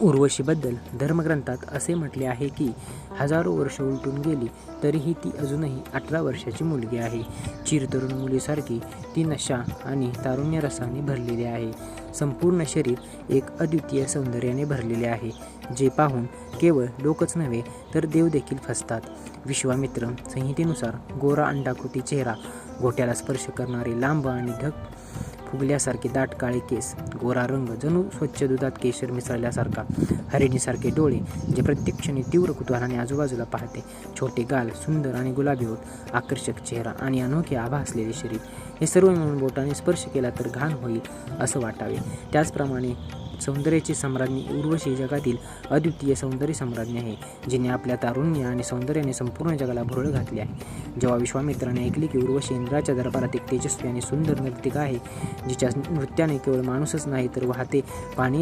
उर्वशीबद्दल धर्मग्रंथात असे म्हटले आहे की हजारो वर्ष उलटून गेली तरीही ती अजूनही 18 वर्षाची मुलगी आहे. चिरतरुण मुलीसारखी ती नशा आणि तारुण्यरसाने भरलेली आहे. संपूर्ण शरीर एक अद्वितीय सौंदर्याने भरलेले आहे, जे पाहून केवळ लोकच नव्हे तर देव देखील फसतात. विश्वामित्र संहितेनुसार गोरा अंडाकृती चेहरा, घोट्याला स्पर्श करणारे लांब आणि ढग फुगल्यासारखे दाट काळे केस, गोरा रंग जणू स्वच्छ दुधात केशर मिसळल्यासारखा, हरिणीसारखे डोळे जे प्रत्येक क्षणी तीव्र कुतूहलाने आजूबाजूला पाहते, छोटे गाल, सुंदर आणि गुलाबी होत, आकर्षक चेहरा आणि अनोखे आभा असलेले शरीर, हे सर्व मिळून बोटाने स्पर्श केला तर घाण होईल असं वाटावे. त्याचप्रमाणे सौंदर्याची सम्राज्ञी उर्वशी जगातील अद्वितीय सौंदर्य सम्राज्ञी आहे, जिने आपल्या तारुण्य आणि सौंदर्याने संपूर्ण जगाला भुरळ घातले आहे. जेव्हा विश्वामित्राने ऐकले की उर्वशी इंद्राच्या दरबारात एक तेजस्वी आणि सुंदर नर्तिका आहे, जिच्या नृत्याने केवळ माणूसच नाही तर वाहते पाणी